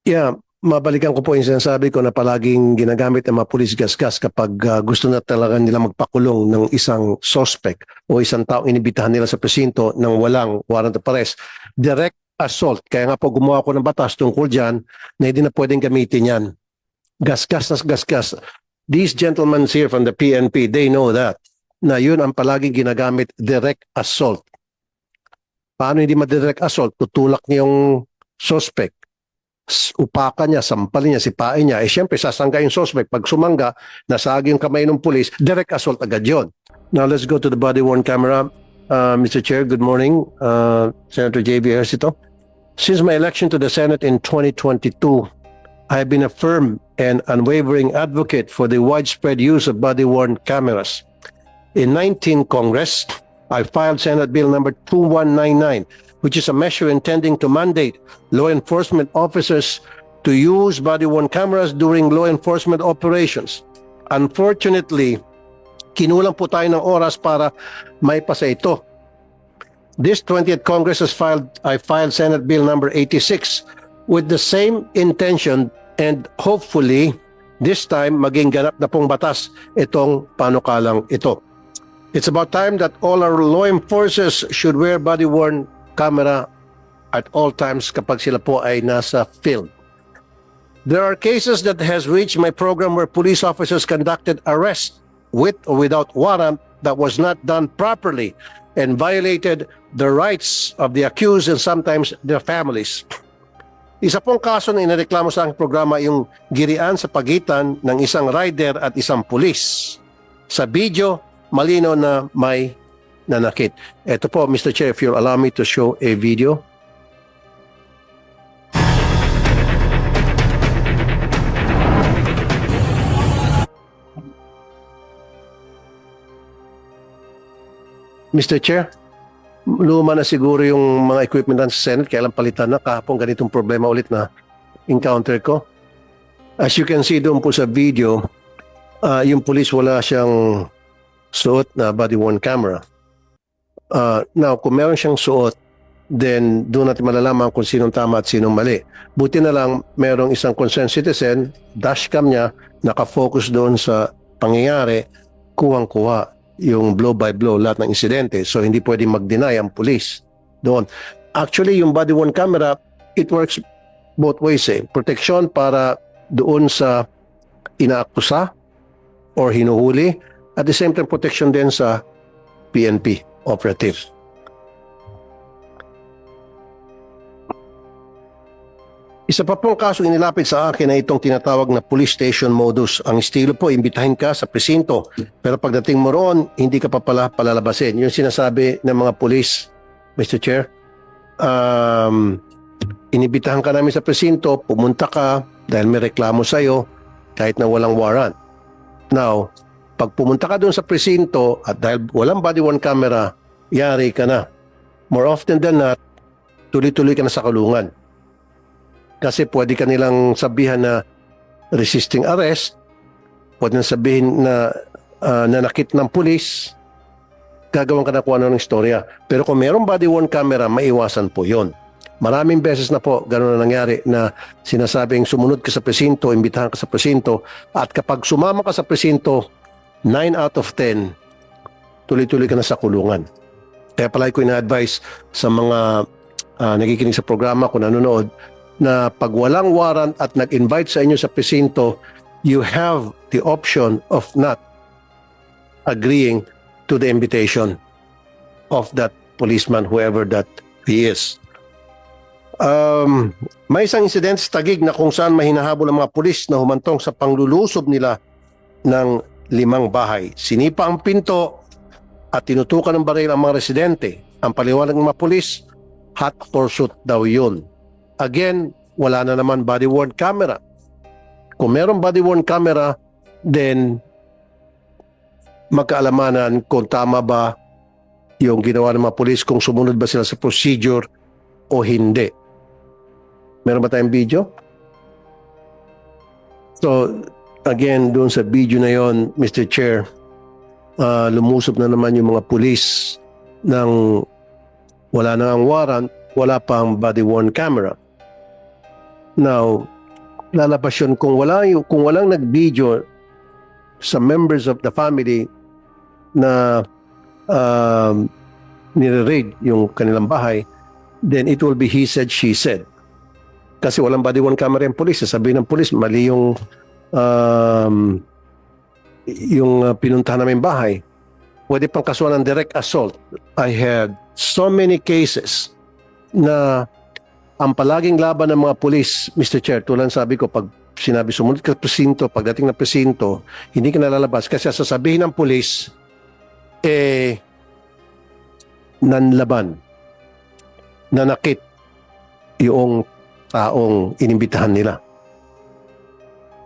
Yeah, mabalikan ko po yung sinasabi ko na palaging ginagamit ng mga pulis gasgas kapag gusto na talaga nila magpakulong ng isang suspect o isang taong inibitahan nila sa presinto ng walang warrant of arrest. Direct assault. Kaya nga po gumawa ko ng batas tungkol dyan na hindi na pwedeng gamitin yan. Gasgas na gasgas. These gentlemen here from the PNP, they know that na yun ang palaging ginagamit, direct assault. Paano hindi ma-direct assault? Tutulak niya yung suspect, upakan niya, sampalin niya, sipain niya. Eh syempre, sasangga yung suspect. Pag sumangga, nasagi yung kamay ng pulis, direct assault agad yun. Now let's go to the body-worn camera. Mr. Chair, good morning. Senator J.B. Ejercito. Since my election to the Senate in 2022, I have been a firm and unwavering advocate for the widespread use of body-worn cameras. In 19 Congress, I filed Senate Bill number 2199, which is a measure intending to mandate law enforcement officers to use body-worn cameras during law enforcement operations. Unfortunately, kinulang po tayo ng oras para maipasa ito. This 20th Congress I filed Senate Bill number 86 with the same intention, and hopefully this time maging ganap na pong batas itong panukalang ito. It's about time that all our law enforcers should wear body-worn camera at all times kapag sila po ay nasa field. There are cases that has reached my program where police officers conducted arrest with or without warrant that was not done properly and violated the rights of the accused and sometimes their families. Isa pong kaso na inareklamo sa aking programa yung girian sa pagitan ng isang rider at isang pulis. Sa video, malinaw na may nanakit. Ito po, Mr. Chair, if you'll allow me to show a video. Mr. Chair, luma na siguro yung mga equipment sa Senate, kailan palitan na, kahapon ganitong problema ulit na encounter ko. As you can see doon po sa video, yung police wala siyang suot na body-worn camera. Now, kung meron siyang suot, then doon natin malalaman kung sinong tama at sinong mali. Buti na lang, merong isang concerned citizen, dashcam niya, nakafocus doon sa pangyayari, kuwang-kuha yung blow by blow, lahat ng insidente. So, hindi pwedeng mag-deny ang police doon. Actually, yung body-worn camera, it works both ways eh. Protection para doon sa inaakusa or hinuhuli, at the same time protection din sa PNP operatives. Isa pa pong kaso inilapit sa akin na itong tinatawag na police station modus. Ang estilo po, imbitahin ka sa presinto, pero pagdating mo roon, hindi ka pa pala palalabasin. Yung sinasabi ng mga police, Mr. Chair, inibitahan ka namin sa presinto, pumunta ka dahil may reklamo sa'yo kahit na walang warrant. Now, pag pumunta ka doon sa presinto at dahil walang body-worn camera, yari ka na. More often than not, tuloy-tuloy ka na sa kulungan. Kasi pwede ka nilang sabihan na resisting arrest, pwede na sabihin na nanakit ng pulis, gagawin ka na kung ano ng istorya. Pero kung mayroong body-worn camera, maiwasan po yon. Maraming beses na po gano'n na nangyari na sinasabing sumunod ka sa presinto, imbitahan ka sa presinto, at kapag sumama ka sa presinto, 9 out of 10, tuloy-tuloy ka na sa kulungan. Kaya palagi ko ina-advise sa mga nakikinig sa programa kung nanonood, na pag walang warrant at nag-invite sa inyo sa presinto, you have the option of not agreeing to the invitation of that policeman, whoever that he is. May isang incident sa Taguig na kung saan mahinahabol ang mga pulis na humantong sa panglulusob nila ng 5 bahay. Sinipa ang pinto at tinutukan ng baril ang mga residente. Ang paliwanag ng mga pulis, hot pursuit daw yun. Again, wala na naman body-worn camera. Kung meron body-worn camera, then magkaalamanan kung tama ba yung ginawa ng mga pulis, kung sumunod ba sila sa procedure o hindi. Meron ba tayong video? So, again, doon sa video na yon, Mr. Chair, lumusob na naman yung mga pulis ng wala na ang warrant, wala pang body-worn camera. Now, lalabas yun kung walang nag-video sa members of the family na nire-raid yung kanilang bahay, then it will be he said, she said. Kasi walang body worn camera yung police. Sabihin ng police, mali yung pinuntahan namin bahay. Pwede pang kasuhan ng direct assault. I had so many cases na ang palaging laban ng mga police, Mr. Chair, tulad sabi ko, pag sinabi sumunod ka sa presinto, pagdating ng presinto, hindi ka nalalabas kasi sasabihin ng police, nanlaban, nanakit yung taong inimbitahan nila.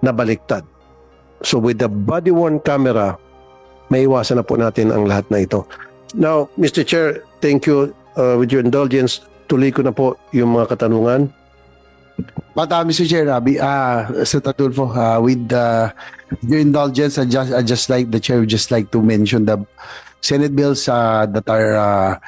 Nabaliktad. So with the body-worn camera, may iwasan na po natin ang lahat na ito. Now, Mr. Chair, thank you. With your indulgence, tuloy ko na po yung mga katanungan. But Mr. Chair, Senator Tulfo, with your indulgence, I just like the chair would just like to mention the Senate bills that are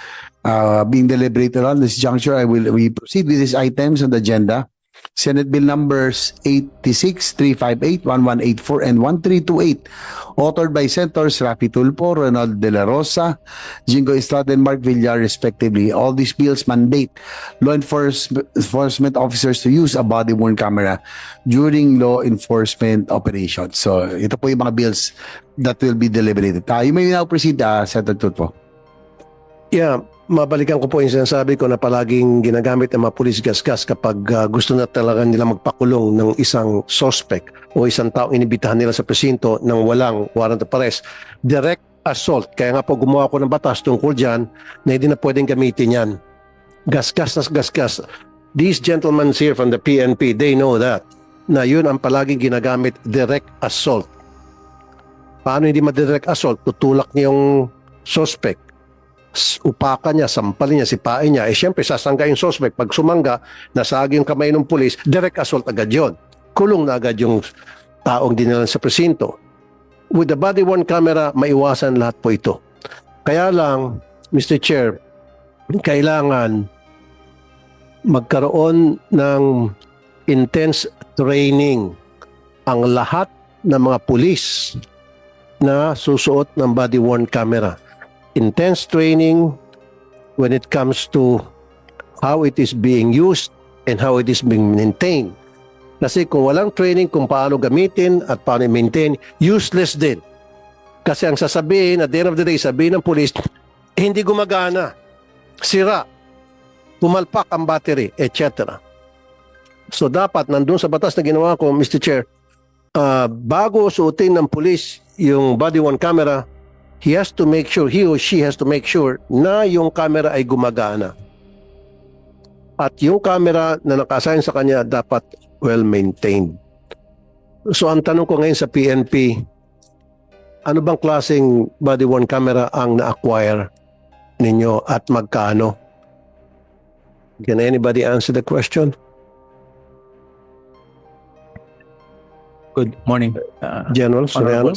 being deliberated on this juncture. We proceed with these items on the agenda. Senate Bill numbers 86, 358, 1184, and 1328, authored by Senators Rafi Tulfo, Ronald De La Rosa, Jingo Estrada, and Mark Villar, respectively. All these bills mandate law enforcement officers to use a body-worn camera during law enforcement operations. So, ito po yung mga bills that will be deliberated. You may now proceed, Senator Tulfo. Yeah, mabalikan ko po yung sinasabi ko na palaging ginagamit ng mga pulis gasgas kapag gusto na talaga nila magpakulong ng isang suspect o isang taong inibitahan nila sa presinto nang walang warrant of arrest. Direct assault. Kaya nga po gumawa ko ng batas tungkol dyan na hindi na pwedeng gamitin yan. Gasgas na gasgas. These gentlemen here from the PNP, they know that. Na yun ang palaging ginagamit, direct assault. Paano hindi ma-direct assault? Tutulak niya yung suspect. Upakan niya, sampalin niya, sipain niya. Siyempre, sasangga yung suspect. Pag sumangga, nasagi yung kamay ng pulis, direct assault agad yun. Kulong na agad yung taong dinalan sa presinto. With the body-worn camera, maiwasan lahat po ito. Kaya lang, Mr. Chair, kailangan magkaroon ng intense training ang lahat ng mga pulis na susuot ng body-worn camera. Intense training when it comes to how it is being used and how it is being maintained. Kasi kung walang training kung paano gamitin at paano i-maintain, useless din. Kasi ang sasabihin, at the end of the day, sabihin ng police, hindi gumagana, sira, pumalpak ang battery, etc. So dapat, nandun sa batas na ginawa ko, Mr. Chair, bago suotin ng police yung body-worn camera, he or she has to make sure na yung camera ay gumagana. At yung camera na naka-assign sa kanya dapat well-maintained. So ang tanong ko ngayon sa PNP, ano bang klaseng body-worn camera ang na-acquire ninyo at magkano? Can anybody answer the question? Good morning, General Honorable Soriano?